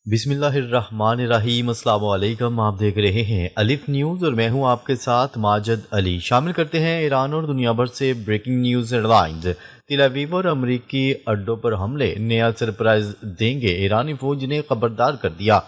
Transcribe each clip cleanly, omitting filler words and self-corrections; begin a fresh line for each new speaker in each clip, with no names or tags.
बिस्मिल्लाहिर्रहमानिर्रहीम। अस्सलाम वालेकुम। आप देख रहे हैं अलिफ न्यूज़ और मैं हूं आपके साथ माजिद अली। शामिल करते हैं ईरान और दुनिया भर से ब्रेकिंग न्यूज़ हेडलाइंस। तेल अवीव और अमरीकी अड्डों पर हमले, नया सरप्राइज देंगे, ईरानी फौज ने खबरदार कर दिया।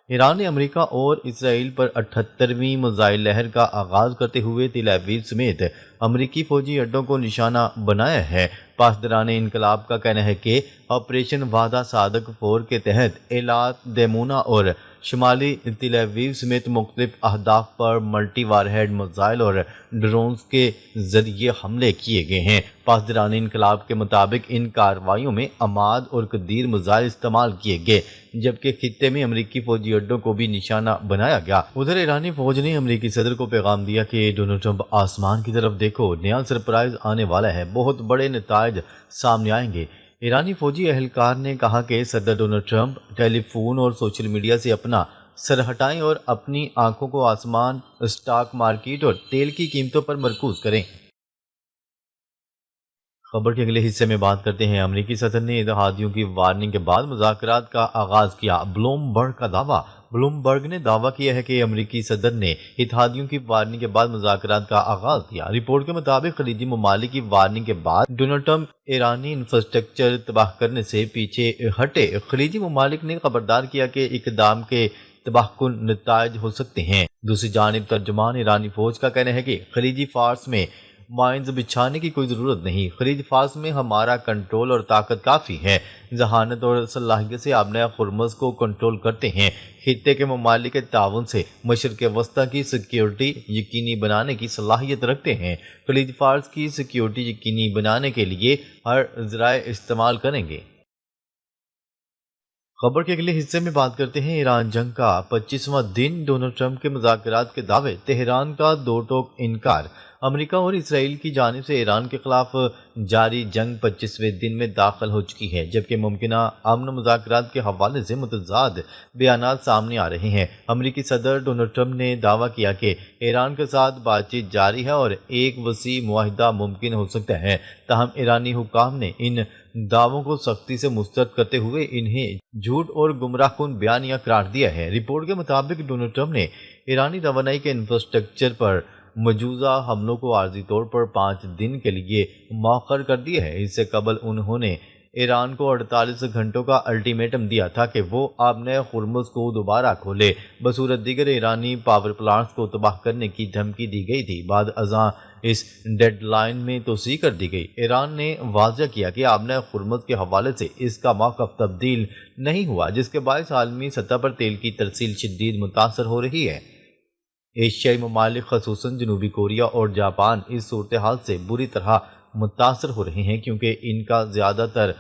ईरान ने अमेरिका और इसराइल पर 78वीं मिसाइल लहर का आगाज करते हुए तेल अवीव समेत अमरीकी फौजी अड्डों को निशाना बनाया है। पासदारान इनकलाब का कहना है कि ऑपरेशन वादा सादक 4 के तहत एलात, देमूना और शुमाली तेल अवीव समेत मुख्तलिफ अहदाफ पर मल्टी वारहेड मिसाइल और ड्रोन्स के जरिए हमले किए गए हैं। पासदारान इनकलाब के मुताबिक इन कार्रवाइयों में अमाद और कदीर मिसाइल इस्तेमाल किए गए, जबकि खित्ते में अमरीकी फौजी अड्डों को भी निशाना बनाया गया। उधर ईरानी फौज ने अमरीकी सदर को पैगाम दिया कि डोनाल्ड ट्रंप, आसमान की तरफ देखो, नया सरप्राइज आने वाला है, बहुत बड़े नताइज सामने आएंगे। ईरानी फौजी एहलकार ने कहा कि सदर डोनाल्ड ट्रंप टेलीफोन और सोशल मीडिया से अपना सर हटाएं और अपनी आंखों को आसमान, स्टॉक मार्केट और तेल की कीमतों पर मरकूज करें। खबर के अगले हिस्से में बात करते हैं। अमरीकी सदर ने इत्तेहादियों की वार्निंग के बाद मुज़ाकरात का आगाज किया, ब्लूमबर्ग का दावा। ब्लूमबर्ग ने दावा किया है कि अमरीकी सदर ने इत्तेहादियों की वार्निंग के बाद मुज़ाकरात का आगाज किया। रिपोर्ट के मुताबिक खलीजी ममालिक की वार्निंग के बाद डोनाल्ड ट्रंप ईरानी इंफ्रास्ट्रक्चर तबाह करने से पीछे हटे। खलीजी ममालिक ने खबरदार किया कि इकदाम के तबाहकुन नताइज हो सकते हैं। दूसरी जानिब तर्जुमान ईरानी फौज का कहना है कि खलीजी फार्स में माइंस बिछाने की कोई ज़रूरत नहीं, खलीज फार्स में हमारा कंट्रोल और ताकत काफ़ी है, जहानत और सलाहियत से आबना खुरमस को कंट्रोल करते हैं। खित्ते के ममालिक के ताउन से मशरक़ वस्ता की सिक्योरिटी यकीनी बनाने की सलाहियत रखते हैं। खलीज फार्स की सिक्योरिटी यकीनी बनाने के लिए हर ज़राए इस्तेमाल करेंगे। खबर के अगले हिस्से में बात करते हैं ईरान जंग का 25वां दिन, डोनाल्ड ट्रंप के मुज़ाकरात के दावे, तेहरान का दो टोक इनकार। अमेरिका और इसराइल की जानिब से ईरान के खिलाफ जारी जंग 25वें दिन में दाखिल हो चुकी है, जबकि मुमकिना अमन मुज़ाकरात के हवाले से मुतज़ाद बयानात सामने आ रहे हैं। अमेरिकी सदर डोनाल्ड ट्रंप ने दावा किया कि ईरान के साथ बातचीत जारी है और एक वसी मुआहिदा मुमकिन हो सकता है। ताहम ईरानी हुक्काम ने इन दावों को सख्ती से मुस्तरद करते हुए इन्हें झूठ और गुमराहकुन बयानिया करार दिया है। रिपोर्ट के मुताबिक डोनाल्ड ट्रंप ने ईरानी तवानाई के इंफ्रास्ट्रक्चर पर मौजूदा हमलों को आर्जी तौर पर 5 दिन के लिए मौखर कर दिया है। इससे कबल उन्होंने ईरान को 48 घंटों का अल्टीमेटम दिया था कि वो आबने खुरमुज को दोबारा खोले। बसूरत दीगर ईरानी पावर प्लांट्स को तबाह करने की धमकी दी गई थी। बाद अज़ां इस डेडलाइन में तोसी कर दी गई। ईरान ने वाज़ह किया कि आबने खुरमुज के हवाले से इसका मौक़िफ़ तब्दील नहीं हुआ, जिसके बायस आलमी सतह पर तेल की तरसील शदीद मुतासर हो रही है। एशियाई ममालिक ख़ुसूसन जनूबी कोरिया और जापान इस सूरत हाल से बुरी तरह मुतासर हो रहे हैं, क्योंकि इनका ज़्यादातर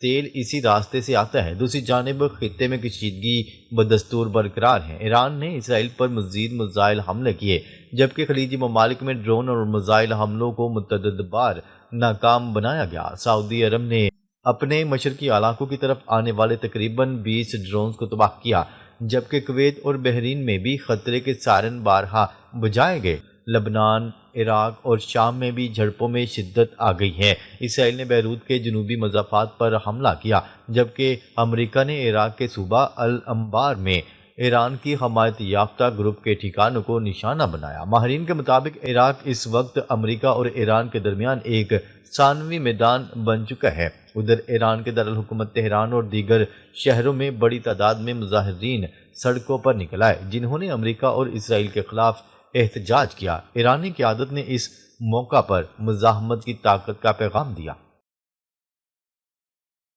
तेल इसी रास्ते से आता है। दूसरी जानिब खित्ते में कशीदगी बदस्तूर बरकरार है। ईरान ने इसराइल पर मज़ीद मिसाइल हमले किए, जबकि खलीजी ममालिक में ड्रोन और मिसाइल हमलों को मुतअद्दिद बार नाकाम बनाया गया। सऊदी अरब ने अपने मशरकी इलाकों की तरफ आने वाले तकरीबन 20 ड्रोन्स को तबाह किया, जबकि कुवैत और बहरीन में भी खतरे के सायरन बारहा बजाए गए। लबनान, इराक और शाम में भी झड़पों में शिद्दत आ गई है। इसराइल ने बैरूत के जनूबी मज़ाफ़ात पर हमला किया, जबकि अमेरिका ने इराक के सूबा अल अंबार में ईरान की हमायत याफ्ता ग्रुप के ठिकानों को निशाना बनाया। माहरीन के मुताबिक इराक इस वक्त अमेरिका और ईरान के दरमियान एक सानवी मैदान बन चुका है। उधर ईरान के दारुल हुकूमत तेहरान और दीगर शहरों में बड़ी तादाद में मुजाहिरीन सड़कों पर निकल आए, जिन्होंने अमेरिका और इसराइल के खिलाफ एहतजाज किया। ईरानी क़यादत ने इस मौका पर मुज़ाहमत की ताकत का पैगाम दिया।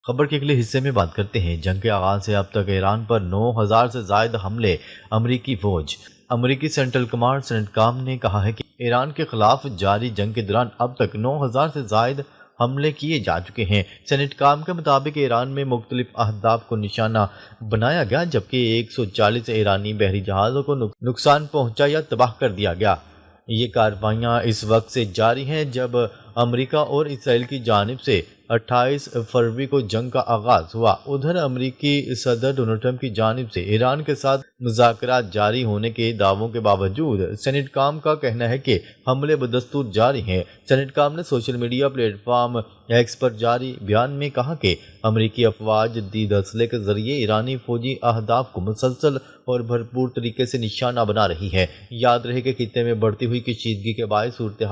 खबर के अगले हिस्से में बात करते हैं। जंग के आगाज से अब तक ईरान पर 9000 से ज़ायद हमले। अमरीकी फौज, अमरीकी सेंट्रल कमांड सेंटकॉम ने कहा है कि ईरान के खिलाफ जारी जंग के दौरान अब तक 9000 से ज़ायद हमले किए जा चुके हैं। सेनेटकॉम के मुताबिक ईरान में मुख्तलिफ अहदाफ को निशाना बनाया गया, जबकि 140 ईरानी बहरी जहाज़ों को नुकसान पहुंचा या तबाह कर दिया गया। ये कार्रवाइयाँ इस वक्त से जारी हैं जब अमेरिका और इसराइल की जानिब से 28 फरवरी को जंग का आगाज हुआ। उधर अमेरिकी सदर डोनाल्ड ट्रंप की जानिब से ईरान के साथ मुज़ाकरात जारी होने के दावों के बावजूद सेनेट काम का कहना है कि हमले बदस्तूर जारी हैं। सेनेट काम ने सोशल मीडिया प्लेटफॉर्म एक्स पर जारी बयान में कहा कि अमेरिकी अफवाज जदीद असले के जरिए ईरानी फौजी अहदाफ को मुसलसल और भरपूर तरीके से निशाना बना रही है। याद रहे कि खित्ते में बढ़ती हुई कशीदगी के बायस सूरत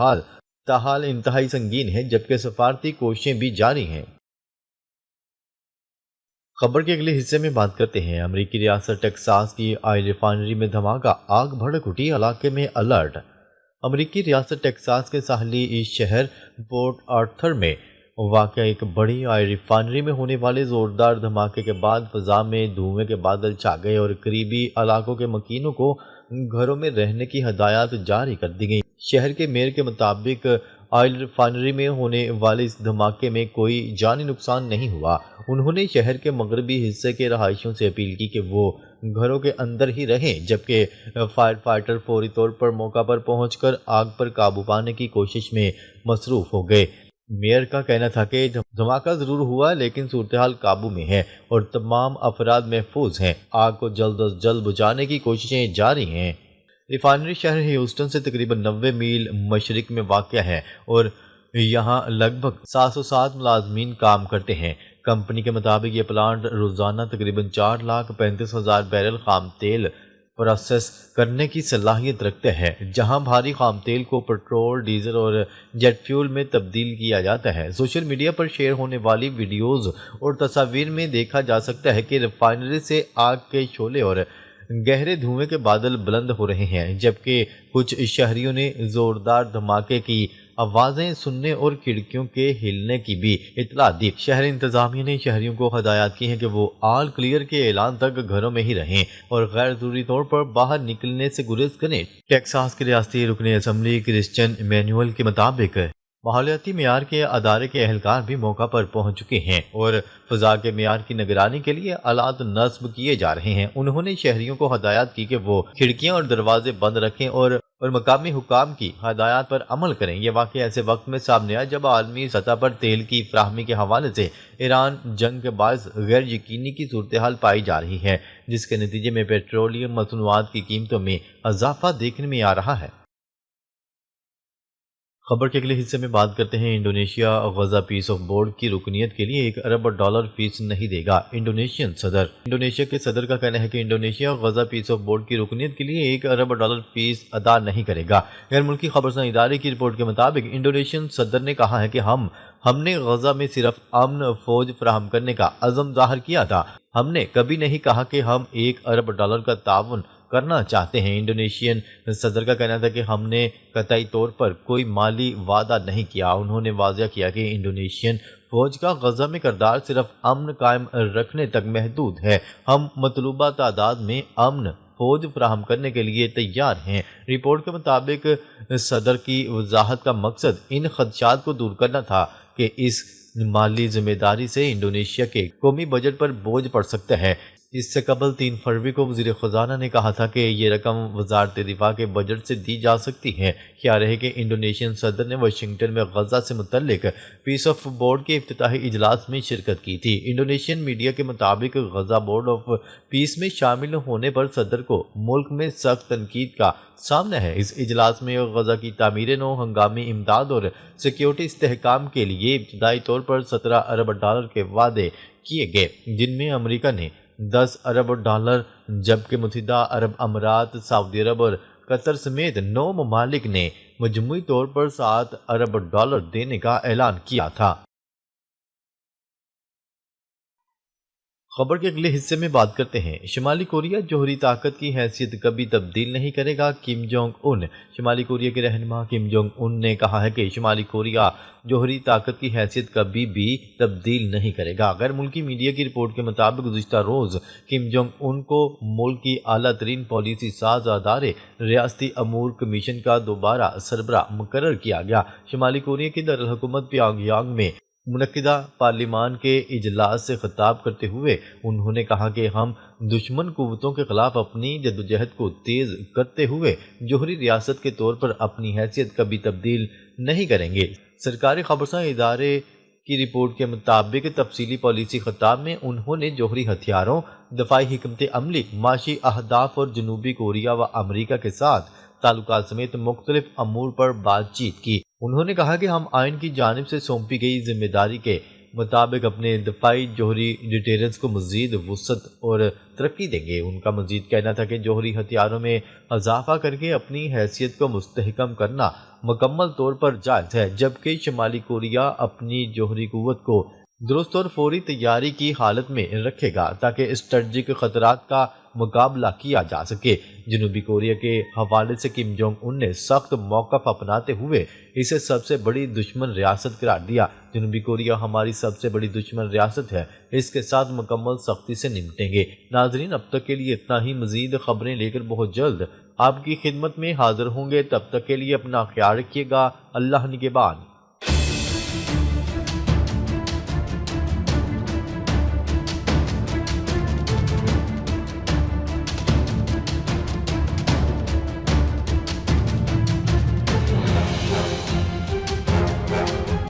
हाल इंतहाई संगीन है, जबकि सफारती कोशिशें भी जारी हैं। खबर के अगले हिस्से में बात करते हैं अमेरिकी रियासत टेक्सास की ऑयल रिफाइनरी में धमाका, आग भड़क उठी, इलाके में अलर्ट। अमेरिकी रियासत टेक्सास के साहली इस शहर पोर्ट आर्थर में वाक़ एक बड़ी ऑयल रिफाइनरी में होने वाले ज़ोरदार धमाके के बाद फ़ज़ा में धुएं के बादल छा गए और करीबी इलाकों के मकीनों को घरों में रहने की हदायत जारी कर दी गई। शहर के मेयर के मुताबिक ऑयल रिफाइनरी में होने वाले इस धमाके में कोई जानी नुकसान नहीं हुआ। उन्होंने शहर के मगरबी हिस्से के रहायशियों से अपील की कि वो घरों के अंदर ही रहें, जबकि फायर फाइटर फौरी तौर पर मौका पर पहुंचकर आग पर काबू पाने की कोशिश में मसरूफ़ हो गए। मेयर का कहना था कि धमाका ज़रूर हुआ लेकिन सूरत-ए-हाल काबू में है और तमाम अफराद महफूज हैं। आग को जल्द अज जल्द बुझाने की कोशिशें जारी हैं। रिफाइनरी शहर ह्यूस्टन से तकरीबन 90 मील मशरिक में वाक़या है और यहाँ लगभग 707 मुलाजमीन काम करते हैं। कंपनी के मुताबिक ये प्लांट रोज़ाना तकरीबन 4,35,000 बैरल खाम तेल प्रोसेस करने की सलाहियत रखते हैं, जहां भारी खाम तेल को पेट्रोल, डीजल और जेट फ्यूल में तब्दील किया जाता है। सोशल मीडिया पर शेयर होने वाली वीडियोज़ और तस्वीर में देखा जा सकता है कि रिफाइनरी से आग के शोले और गहरे धुएं के बादल बुलंद हो रहे हैं, जबकि कुछ शहरियों ने ज़ोरदार धमाके की आवाज़ें सुनने और खिड़कियों के हिलने की भी इत्तला दी। शहर इंतजामिया ने शहरियों को हदायत की है कि वो ऑल क्लियर के ऐलान तक घरों में ही रहें और गैर ज़रूरी तौर पर बाहर निकलने से गुरेज करें। टेक्सास के रियासती रुकन असम्बली क्रिश्चियन इमैनुअल के मुताबिक माहौलियाती मेयार के अदारे के अहलकार भी मौका पर पहुंच चुके हैं और फ़ज़ा के मेयार की निगरानी के लिए आलात नस्ब किए जा रहे हैं। उन्होंने शहरियों को हदायत की कि वो खिड़कियां और दरवाजे बंद रखें और मकामी हुकाम की हदायत पर अमल करें। यह वाक़या ऐसे वक्त में सामने आया जब आलमी सतह पर तेल की फ्राहमी के हवाले से ईरान जंग के बायस गैर यकीनी की सूरत हाल पाई जा रही है, जिसके नतीजे में पेट्रोलियम मसनूआत की कीमतों में इजाफा देखने में आ रहा है। खबर के अगले हिस्से में बात करते हैं Indonesia Gaza peace of board की रुकनीत के लिए $1 अरब फीस नहीं देगा। इंडोनेशिया के सदर का कहना है कि Indonesia Gaza peace of board की रुकनीत के लिए $1 अरब फीस अदा नहीं करेगा। गैर मुल्की खबरसां इदारे की रिपोर्ट के मुताबिक इंडोनेशियन सदर ने कहा है कि हमने गजा में सिर्फ अमन फौज फराहम करने का अज़म जाहिर किया था। हमने कभी नहीं कहा कि हम $1 अरब का ताउन करना चाहते हैं। इंडोनेशियन सदर का कहना था कि हमने कतई तौर पर कोई माली वादा नहीं किया। उन्होंने वाज़ह किया कि इंडोनेशियन फौज का गजा में किरदार सिर्फ अमन कायम रखने तक महदूद है। हम मतलूबा तादाद में अमन फौज फराहम करने के लिए तैयार हैं। रिपोर्ट के मुताबिक सदर की वजाहत का मकसद इन खदशात को दूर करना था कि इस माली जिम्मेदारी से इंडोनेशिया के कौमी बजट पर बोझ पड़ सकता है। इससे कबल 3 फरवरी को वज़ीर ख़ज़ाना ने कहा था कि ये रकम वज़ारत दिफा के बजट से दी जा सकती है। क्या रहे कि इंडोनेशियन सदर ने वाशिंगटन में गजा से मुतल्लिक पीस ऑफ बोर्ड के इफ्तिताही इजलास में शिरकत की थी। इंडोनेशियन मीडिया के मुताबिक गजा बोर्ड ऑफ पीस में शामिल होने पर सदर को मुल्क में सख्त तनकीद का सामना है। इस इजलास में गजा की तामीर नौ, हंगामी इमदाद और सिक्योरिटी इस्तेहकाम के लिए इब्तदाई तौर पर $17 अरब के वादे किए गए, जिनमें अमरीका ने $10 अरब, जबकि मुत्तहिदा अरब अमारात, सऊदी अरब और कतर समेत 9 ममालिक ने मजमूई तौर पर $7 अरब देने का ऐलान किया था। खबर के अगले हिस्से में बात करते हैं शुमाली कोरिया जौहरी ताकत की हैसियत कभी तब्दील नहीं करेगा, किम जोंग उन। शुमाली कोरिया के रहनुमा किम जोंग उन ने कहा है कि शुमाली कोरिया जौहरी ताकत की हैसियत कभी भी तब्दील नहीं करेगा। गैर मुल्की मीडिया की रिपोर्ट के मुताबिक गुज़िश्ता रोज़ किम जोंग उन को मुल्क की आला तरीन पॉलिसी साज अदारे रियासती अमूर कमीशन का दोबारा सरबराह मुकर्रर किया गया। शुमाली कोरिया की दारुल-हुकूमत प्योंगयांग में मुनक्किदा पार्लिमान के इजलास से खिताब करते हुए उन्होंने कहा कि हम दुश्मन कुव्वतों के खिलाफ अपनी जद्दोजहद को तेज़ करते हुए जौहरी रियासत के तौर पर अपनी हैसियत कभी तब्दील नहीं करेंगे। सरकारी खबरसां इदारे کی رپورٹ کے مطابق تفصیلی پالیسی خطاب میں انہوں نے جوہری ہتھیاروں، دفاعی حکمت عملی، معاشی اہداف اور جنوبی کوریا و امریکہ کے ساتھ تعلقات سمیت مختلف امور پر بات چیت کی۔ انہوں نے کہا کہ ہم آئین کی جانب سے سونپی گئی ذمہ داری کے مطابق اپنے دفاعی جوہری ڈیٹرنس کو مزید وسعت اور ترقی دیں گے۔ ان کا مزید کہنا تھا کہ جوہری ہتھیاروں میں اضافہ کر کے اپنی حیثیت کو مستحکم کرنا مکمل طور پر جائز ہے، جبکہ شمالی کوریا اپنی جوہری قوت کو درست اور فوری تیاری کی حالت میں رکھے گا تاکہ اسٹریٹجک خطرات کا مقابلہ کیا جا سکے۔ جنوبی کوریا کے حوالے سے کم جونگ ان نے سخت موقف اپناتے ہوئے اسے سب سے بڑی دشمن ریاست قرار دیا۔ جنوبی کوریا ہماری سب سے بڑی دشمن ریاست ہے، اس کے ساتھ مکمل سختی سے نمٹیں گے۔ ناظرین، اب تک کے لیے اتنا ہی۔ مزید خبریں لے کر بہت جلد آپ کی خدمت میں حاضر ہوں گے۔ تب تک کے لیے اپنا خیال رکھیے گا۔ اللہ نگہبان۔